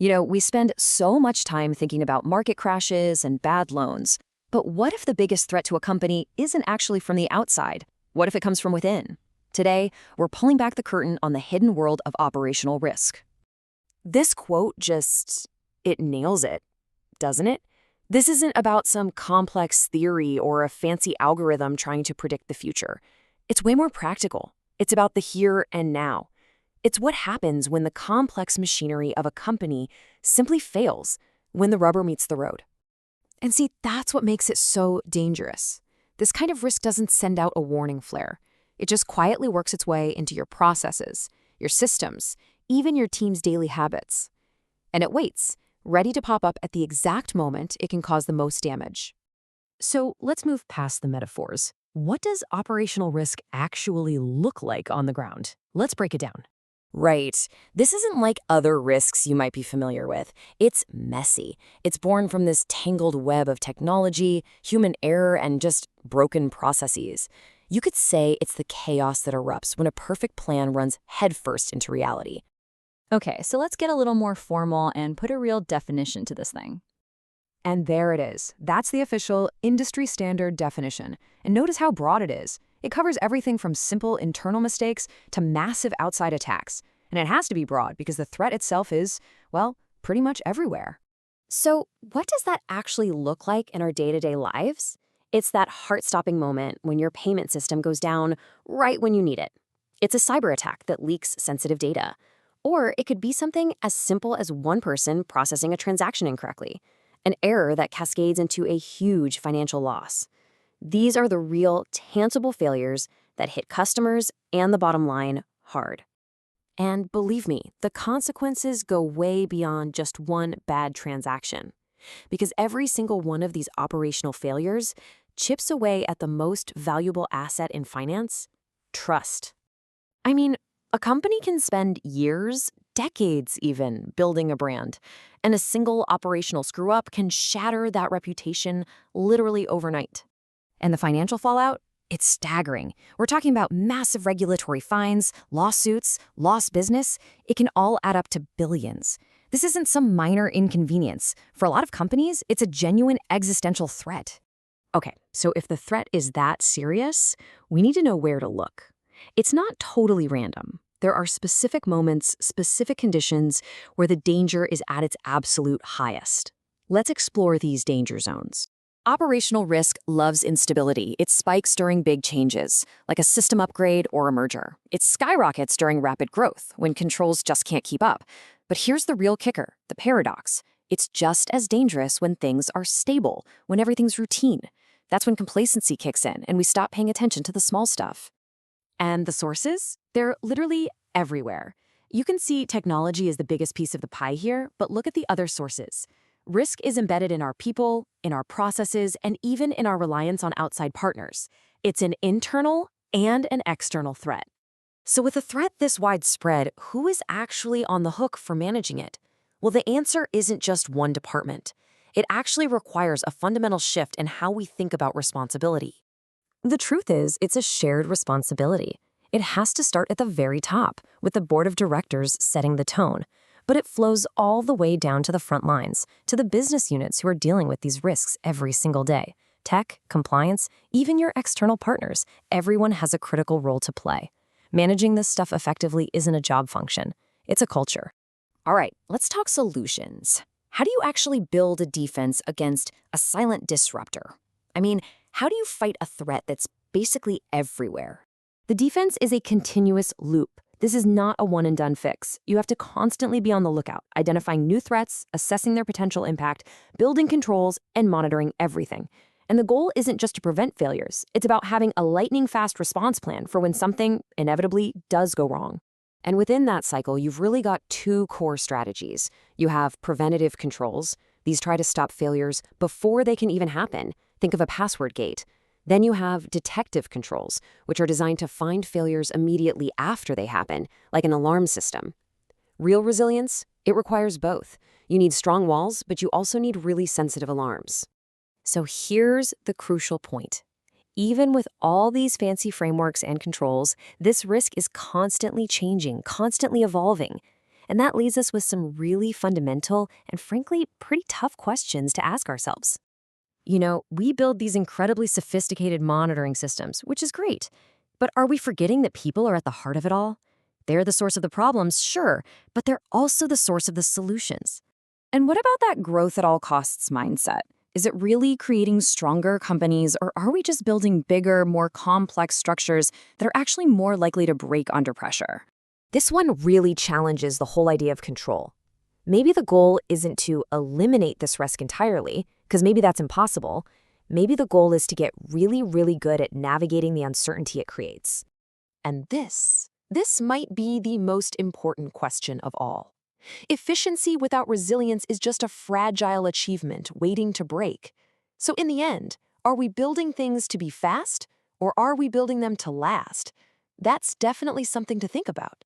We spend so much time thinking about market crashes and bad loans. But what if the biggest threat to a company isn't actually from the outside? What if it comes from within? Today, we're pulling back the curtain on the hidden world of operational risk. This quote it nails it, doesn't it? This isn't about some complex theory or a fancy algorithm trying to predict the future. It's way more practical. It's about the here and now. It's what happens when the complex machinery of a company simply fails, when the rubber meets the road. And see, that's what makes it so dangerous. This kind of risk doesn't send out a warning flare. It just quietly works its way into your processes, your systems, even your team's daily habits. And it waits, ready to pop up at the exact moment it can cause the most damage. So let's move past the metaphors. What does operational risk actually look like on the ground? Let's break it down. Right. This isn't like other risks you might be familiar with. It's messy. It's born from this tangled web of technology, human error, and just broken processes. You could say it's the chaos that erupts when a perfect plan runs headfirst into reality. Okay, so let's get a little more formal and put a real definition to this thing. And there it is. That's the official industry standard definition. And notice how broad it is. It covers everything from simple internal mistakes to massive outside attacks. And it has to be broad because the threat itself is, well, pretty much everywhere. So what does that actually look like in our day-to-day lives? It's that heart-stopping moment when your payment system goes down right when you need it. It's a cyber attack that leaks sensitive data. Or it could be something as simple as one person processing a transaction incorrectly, an error that cascades into a huge financial loss. These are the real, tangible failures that hit customers and the bottom line hard. And believe me, the consequences go way beyond just one bad transaction. Because every single one of these operational failures chips away at the most valuable asset in finance: trust. I mean, a company can spend years, decades even, building a brand, and a single operational screw-up can shatter that reputation literally overnight. And the financial fallout? It's staggering. We're talking about massive regulatory fines, lawsuits, lost business. It can all add up to billions. This isn't some minor inconvenience. For a lot of companies, it's a genuine existential threat. Okay, so if the threat is that serious, we need to know where to look. It's not totally random. There are specific moments, specific conditions where the danger is at its absolute highest. Let's explore these danger zones. Operational risk loves instability. It spikes during big changes, like a system upgrade or a merger. It skyrockets during rapid growth, when controls just can't keep up. But here's the real kicker, the paradox. It's just as dangerous when things are stable, when everything's routine. That's when complacency kicks in and we stop paying attention to the small stuff. And the sources? They're literally everywhere. You can see technology is the biggest piece of the pie here, but look at the other sources. Risk is embedded in our people, in our processes, and even in our reliance on outside partners. It's an internal and an external threat. So with a threat this widespread, who is actually on the hook for managing it? Well, the answer isn't just one department. It actually requires a fundamental shift in how we think about responsibility. The truth is, it's a shared responsibility. It has to start at the very top, with the board of directors setting the tone. But it flows all the way down to the front lines, to the business units who are dealing with these risks every single day. Tech, compliance, even your external partners, everyone has a critical role to play. Managing this stuff effectively isn't a job function. It's a culture. All right, let's talk solutions. How do you actually build a defense against a silent disruptor? I mean, how do you fight a threat that's basically everywhere? The defense is a continuous loop. This is not a one-and-done fix. You have to constantly be on the lookout, identifying new threats, assessing their potential impact, building controls, and monitoring everything. And the goal isn't just to prevent failures. It's about having a lightning-fast response plan for when something inevitably does go wrong. And within that cycle, you've really got two core strategies. You have preventative controls. These try to stop failures before they can even happen. Think of a password gate. Then you have detective controls, which are designed to find failures immediately after they happen, like an alarm system. Real resilience? It requires both. You need strong walls, but you also need really sensitive alarms. So here's the crucial point. Even with all these fancy frameworks and controls, this risk is constantly changing, constantly evolving. And that leaves us with some really fundamental and frankly pretty tough questions to ask ourselves. We build these incredibly sophisticated monitoring systems, which is great. But are we forgetting that people are at the heart of it all? They're the source of the problems, sure, but they're also the source of the solutions. And what about that growth at all costs mindset? Is it really creating stronger companies, or are we just building bigger, more complex structures that are actually more likely to break under pressure? This one really challenges the whole idea of control. Maybe the goal isn't to eliminate this risk entirely, because maybe that's impossible. Maybe the goal is to get really, really good at navigating the uncertainty it creates. And this might be the most important question of all. Efficiency without resilience is just a fragile achievement waiting to break. So in the end, are we building things to be fast, or are we building them to last? That's definitely something to think about.